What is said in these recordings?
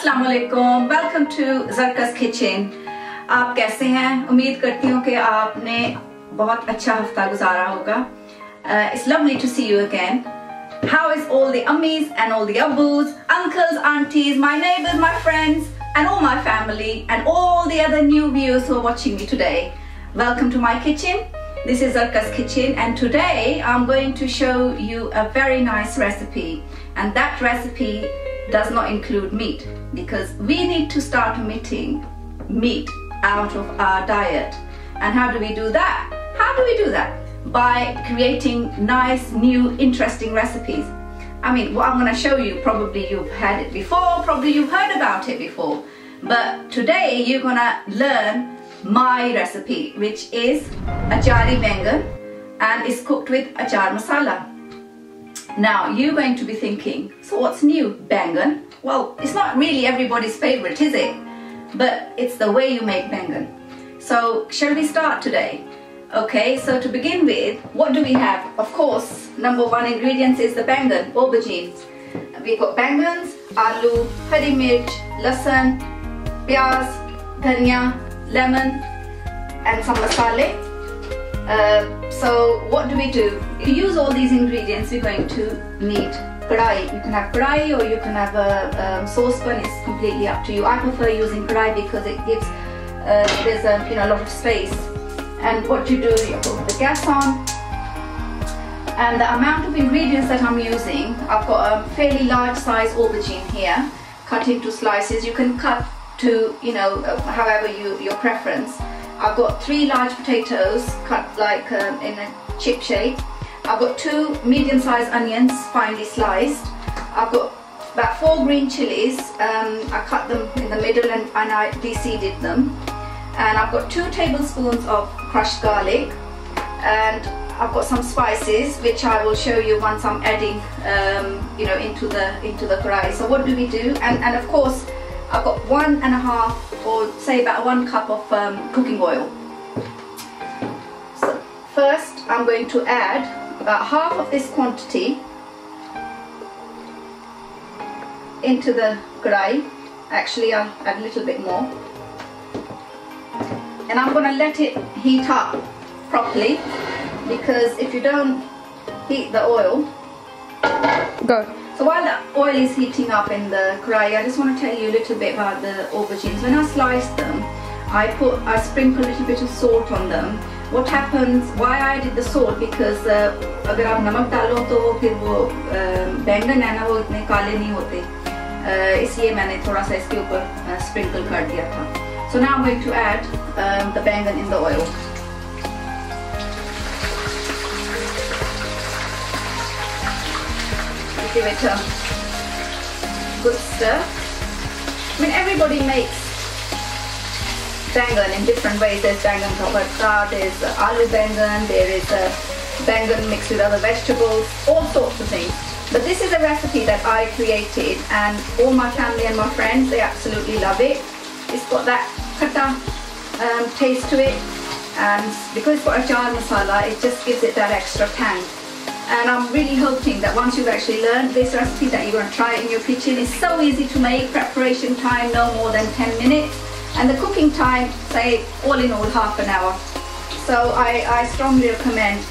अस्सलाम वालेकुम, welcome to ज़रक़ा'स kitchen. आप कैसे हैं? उम्मीद करती हूँ कि आपने बहुत अच्छा हफ्ता गुजारा होगा। It's lovely to see you again. How is all the ummies and all the abbus, uncles, aunties, my neighbors, my friends and all my family and all the other new viewers who are watching me today? Welcome to my kitchen. This is Zaraqa'S kitchen and today I'm going to show you a very nice recipe, and that recipe does not include meat because we need to start omitting meat out of our diet. And how do we do that? By creating nice, new, interesting recipes. I mean, what I'm going to show you, probably you've had it before, probably you've heard about it before, but today you're going to learn my recipe, which is Achari Baingan, and is cooked with achar masala. Now you're going to be thinking, so what's new? Baingan? Well, it's not really everybody's favorite, is it? But it's the way you make Baingan. So shall we start today? Okay, so to begin with, what do we have? Of course, number one ingredient is the Baingan, aubergines. We've got Baingans, aloo, hari mirch, lasan, pyaz, dhania, lemon and some masala. So what do? To use all these ingredients, we're going to need kadai. You can have kadai or you can have a saucepan. It's completely up to you. I prefer using kadai because it gives there's a lot of space. And what you do, you put the gas on, and the amount of ingredients that I'm using, I've got a fairly large size aubergine here, cut into slices. You can cut to however your preference. I've got 3 large potatoes cut like in a chip shape. I've got 2 medium-sized onions finely sliced. I've got about 4 green chilies. I cut them in the middle and I de-seeded them. And I've got 2 tablespoons of crushed garlic, and I've got some spices which I will show you once I'm adding into the kadai. So what do? And of course I've got 1.5 or say about 1 cup of cooking oil. So first I'm going to add about half of this quantity into the kadai. Actually I'll add a little bit more. And I'm going to let it heat up properly, because if you don't heat the oil. Go. So while the oil is heating up in the kadai, I just want to tell you a little bit about the aubergines. When I slice them, I sprinkle a little bit of salt on them. What happens, why I did the salt, because अगर आप नमक डालो तो फिर वो बैंगन है ना वो इतने काले नहीं होते, इसलिए मैंने थोड़ा सा इसके ऊपर sprinkle कर दिया था. So now I'm going to add the Baingan in the oil. Give it a good stir. I mean, everybody makes Baingan in different ways. There's Baingan ka bharta, there's aloo Baingan, there is Baingan mixed with other vegetables, all sorts of things. But this is a recipe that I created, and all my family and my friends, they absolutely love it. It's got that khata taste to it, and because it's got achar masala, it just gives it that extra tang. And I'm really hoping that once you've actually learned this recipe, that you're going to try it in your kitchen. It's so easy to make. Preparation time no more than 10 minutes, and the cooking time, say all in all, half an hour. So I strongly recommend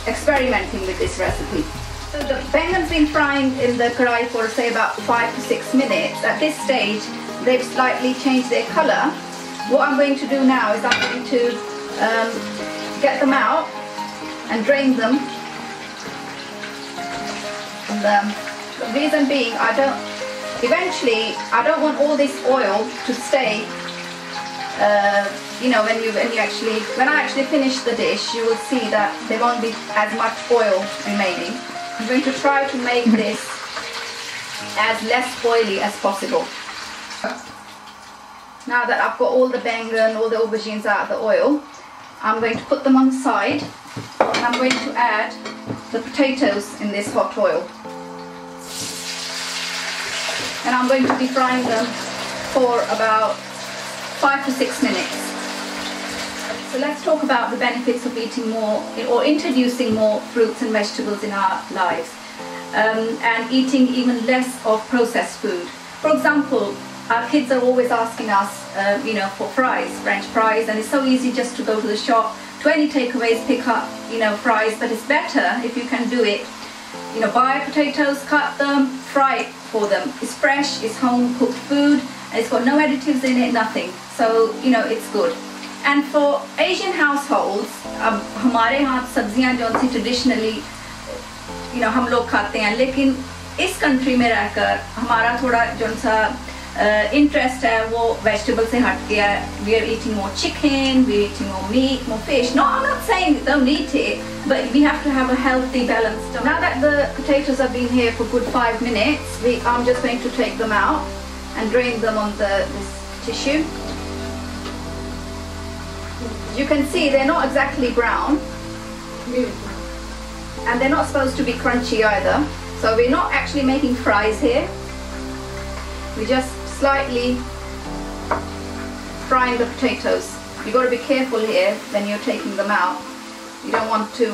experimenting with this recipe. So the Baingan's been frying in the kadai for say about 5 to 6 minutes. At this stage they've slightly changed their colour. What I'm going to do now is I'm going to get them out and drain them. And the reason being, I don't want all this oil to stay. When I actually finish the dish, you will see that there won't be as much oil remaining. I'm going to try to make this as less oily as possible. Now that I've got all the Baingan, all the aubergines out of the oil, I'm going to put them on the side, and I'm going to add the potatoes in this hot oil. And I'm going to be frying them for about 5 to 6 minutes. So let's talk about the benefits of eating more or introducing more fruits and vegetables in our lives. and eating even less of processed food. For example, our kids are always asking us, for fries, French fries, and it's so easy just to go to the shop, to any takeaways, pick up, fries, but it's better if you can do it. Buy potatoes, cut them, fry it for them. It's fresh, it's home cooked food, and it's got no additives in it, nothing. So, it's good. And for Asian households, हमारे यहाँ सब्जियाँ जो सी traditionally, हम लोग खाते हैं, लेकिन इस country में रहकर हमारा थोड़ा जो सा interest है वो vegetable से हट गया. We are eating more chicken, we are eating more meat, more fish. No, I'm not saying don't eat it, but we have to have a healthy balance. Now that the potatoes have been here for good 5 minutes, I'm just going to take them out and drain them on this tissue. You can see they're not exactly brown, and they're not supposed to be crunchy either. So we're not actually making fries here. We're just slightly frying the potatoes. You've got to be careful here when you're taking them out. You don't want to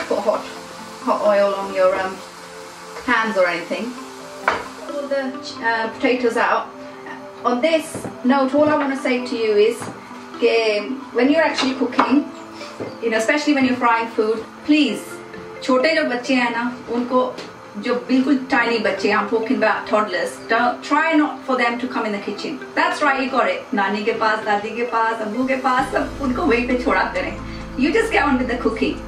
put hot oil on your hands or anything. Pull the potatoes out. On this note, all I want to say to you is, when you're actually cooking, especially when you're frying food, please, छोटे जो बच्चे हैं ना, उनको जो बिल्कुल tiny बच्चे, I'm talking about toddlers, try not for them to come in the kitchen. That's right, you got it. नानी के पास, दादी के पास, अब्बू के पास, सब उनको वहीं पे छोड़ा करें. You just get on with the cooking.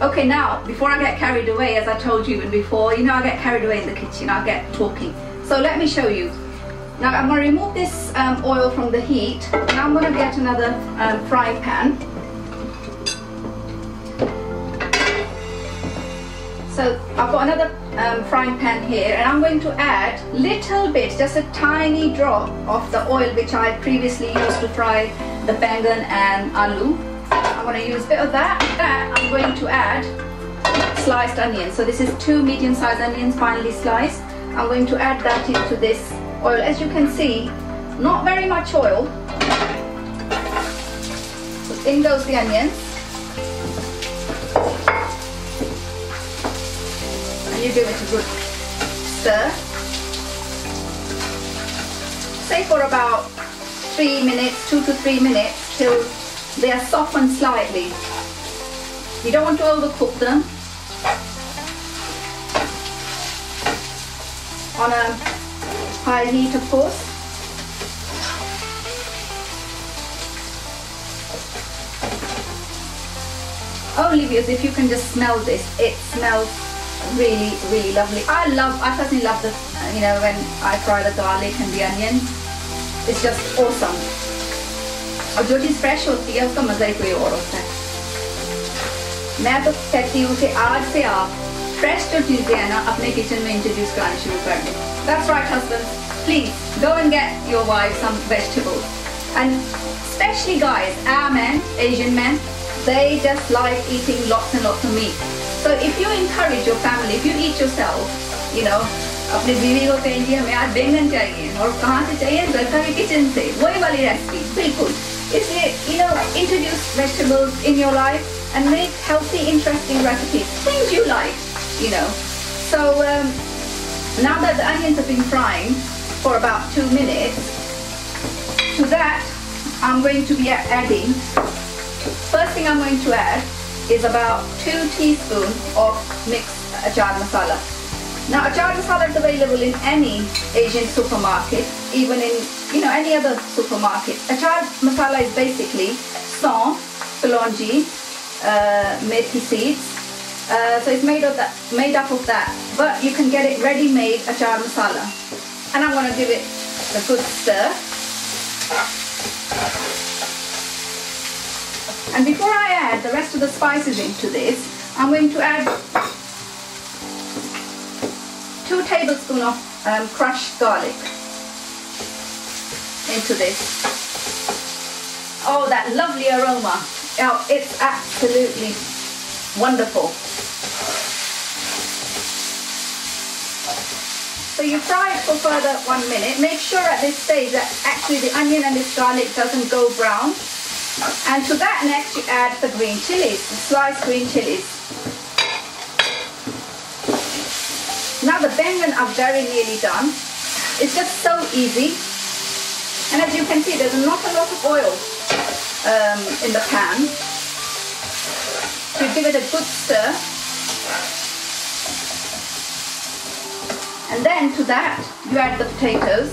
Okay, now, before I get carried away, as I told you even before, I get carried away in the kitchen, I get talking. So let me show you. Now I'm going to remove this oil from the heat. Now I'm going to get another frying pan. So I've got another frying pan here, and I'm going to add little bit, just a tiny drop of the oil which I previously used to fry the Baingan and aloo. I'm going to use a bit of that. I'm going to add sliced onions. So this is 2 medium-sized onions finely sliced. I'm going to add that into this oil. As you can see, not very much oil. So in goes the onions. And you give it a good stir. Say for about 3 minutes, 2 to 3 minutes, till they are softened slightly. You don't want to overcook them. On a high heat, of course. Only because if you can just smell this, it smells really, really lovely. I personally love the, when I fry the garlic and the onions. It's just awesome. और जो चीज़ fresh होती है उसका मज़ा ही कोई और होता है. मैं तो कहती हूँ कि आज से आप फ्रेश जो चीज़ें हैं ना अपने किचन में इंट्रोड्यूस करना शुरू कर दें. That's right, husbands. Please go and get your wives some vegetables, and especially guys, our men, Asian men, they just like eating lots and lots of meat. So if you encourage your family, if you eat yourself, अपने बीवी को कहेंगे हमें आज बैंगन चाहिए, और कहाँ से चाहिए? ज़रका के किचन से, वही वाली रेसिपी बिल्कुल. इसलिए introduce vegetables in your life and make healthy, interesting recipes, things you like, So now that the onions have been frying for about 2 minutes, to that I'm going to be adding, first thing I'm going to add is about 2 teaspoons of mixed achar masala. Now achar masala is available in any Asian supermarket, even in any other supermarket. Achar masala is basically sawn, kalonji, methi seeds. So it's made up of that, but you can get it ready-made achar masala. And I'm going to give it a good stir. And before I add the rest of the spices into this, I'm going to add 2 tablespoons of crushed garlic into this. Oh, that lovely aroma. Oh, it's absolutely wonderful. So you fry it for further 1 minute. Make sure at this stage that actually the onion and this garlic doesn't go brown. And to that next you add the green chilies, the sliced green chilies. Now the baingan are very nearly done. It's just so easy. And as you can see, there's not a lot of oil in the pan. So you give it a good stir. And then to that, you add the potatoes.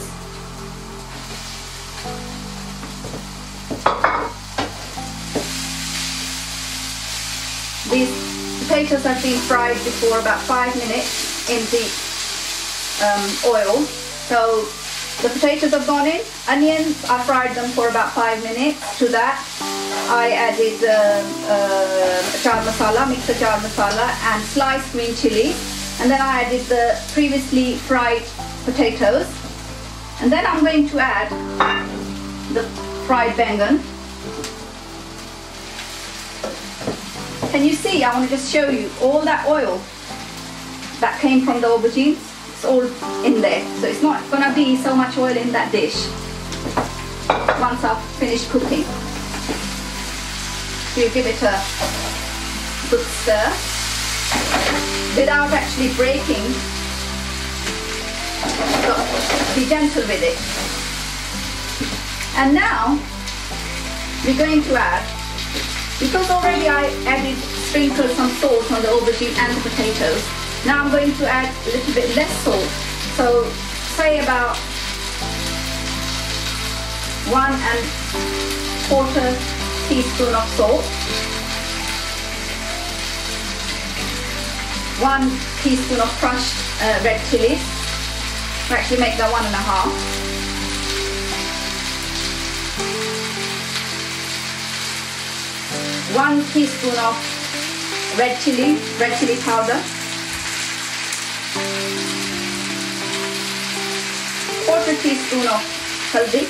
These potatoes have been fried before about 5 minutes in the oil. So the potatoes have gone in. Onions, I fried them for about 5 minutes. To that, I added achar masala, mixed achar masala, and sliced green chili. And then I added the previously fried potatoes. And then I'm going to add the fried baingan. Can you see? I want to just show you all that oil that came from the aubergines. It's all in there. So it's not going to be so much oil in that dish once I've finished cooking. So you give it a good stir without actually breaking. So be gentle with it. And now we're going to add, because already I sprinkled some salt on the aubergine and the potatoes. Now I'm going to add a little bit less salt. So say about 1¼ teaspoon of salt, 1 teaspoon of crushed red chilies. Actually make that 1½. 1 teaspoon of red chili powder, 1/4 teaspoon of haldi,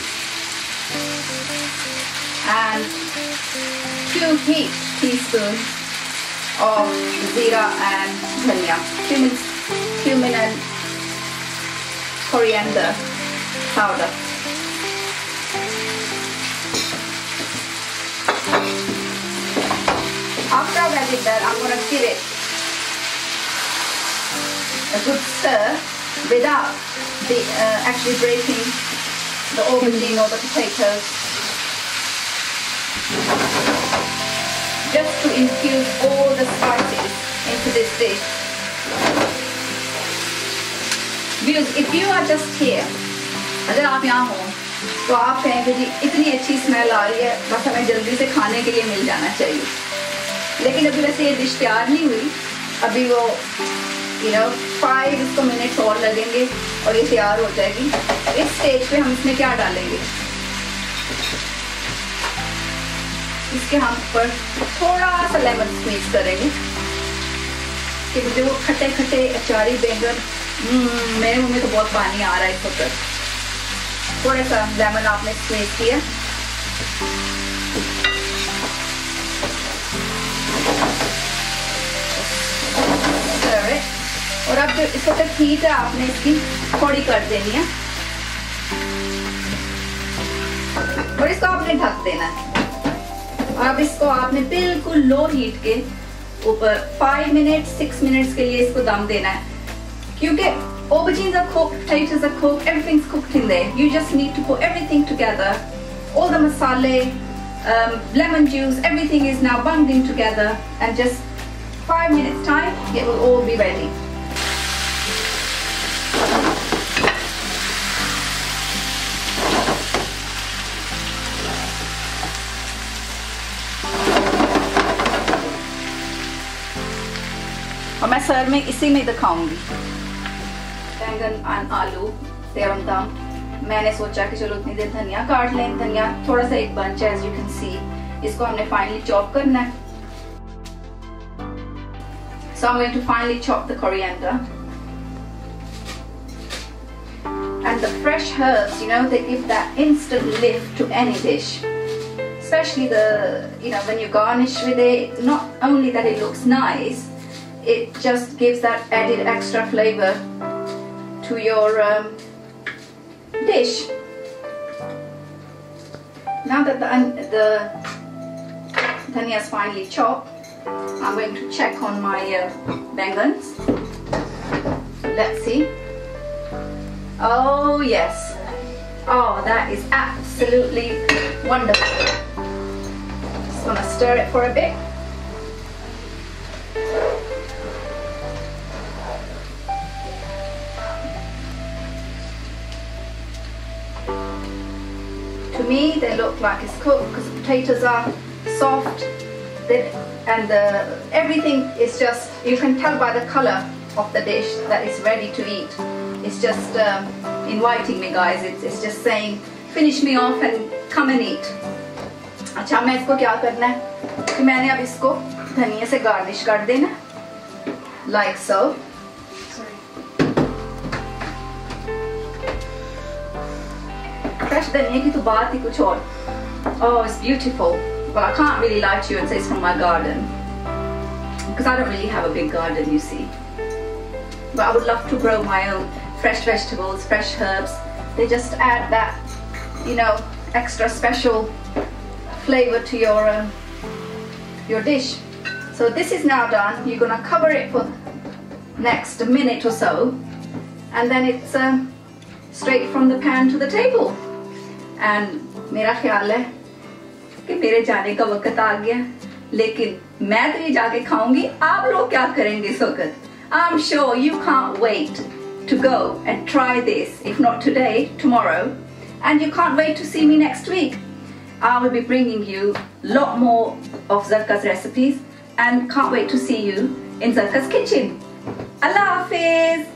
and 2 heaped teaspoons of zira and dhania, cumin and coriander powder. After I've added that, I'm going to give it a good stir without actually breaking the aubergine or the potatoes, just to infuse all the spices into this dish. Because if you are just here, अगर आप यहाँ हो तो आप कहेंगे जी इतनी अच्छी smell आ रही है, बस हमें जल्दी से खाने के लिए मिल जाना चाहिए. लेकिन अभी वैसे ये डिश तैयार नहीं हुई, अभी वो 5 मिनट्स और लगेंगे और ये तैयार हो जाएगी. इस स्टेज पे हम इसमें क्या डालेंगे, इसके हम ऊपर थोड़ा सा लेमन स्क्वीज करेंगे कि मुझे वो खट्टे खट्टे अचारी बैंगन, मेरे मुंह में तो बहुत पानी आ रहा है इस वक्त. थोड़ा सा लेमन आपने स्क्वीज किया. और अब जो इस वक्त हीट है आपने इसकी थोड़ी कर देनी है और इसको आपने ढक देना है. और अब इसको आपने बिल्कुल लो हीट के ऊपर 5 मिनट 6 मिनट्स के लिए इसको दम देना है, क्योंकि aubergines are cooked, potatoes are cooked, everything's cooked in there. You just need to put everything together, all the masala, lemon juice, everything is now bunged in together, and just 5 minutes time it will all be ready. और मैं सर्व में इसी में दिखाऊंगी. बैंगन और आलू सेवम दम. मैंने सोचा कि चलो उतनी देर धनिया काट लें. धनिया थोड़ा सा एक बंच है, एज यू कैन सी. इसको हमने फाइनली चॉप करना है. So I'm going to finally chop the coriander. And the fresh herbs, they give that instant lift to any dish. Especially when you garnish with it, not only that it looks nice, it just gives that added extra flavor to your dish. Now that the dhania is finally chopped, I'm going to check on my baingans. let's see. Oh yes. Oh, that is absolutely wonderful. Just want to stir it for a bit. To me, they look like it's cooked because the potatoes are soft, and everything is just, you can tell by the color of the dish that it's ready to eat. It's just inviting me, guys. It's just saying, finish me off and come and eat. अच्छा, मैं इसको क्या करना है कि मैंने अब इसको धनिया से गार्निश कर देना, like so. Fresh धनिया की तो बात ही कुछ और. Oh, it's beautiful. But I can't really lie to you and say it's from my garden, because I don't really have a big garden, you see. But I would love to grow my own fresh vegetables, fresh herbs. They just add that, you know, extra special flavor to your dish. So this is now done. You're gonna cover it for next minute or so, and then it's straight from the pan to the table. And मेरा ख्याल है कि मेरे जाने का वक्त आ गया, लेकिन मैं तो ये जाके खाऊंगी. आप लोग क्या करेंगे इस वक्त? I'm sure you can't wait to go and try this, if not today, tomorrow, and you can't wait to see me next week. I will be bringing you a lot more of Zaraqa'S recipes, and can't wait to see you in Zaraqa'S kitchen. Allah Hafiz.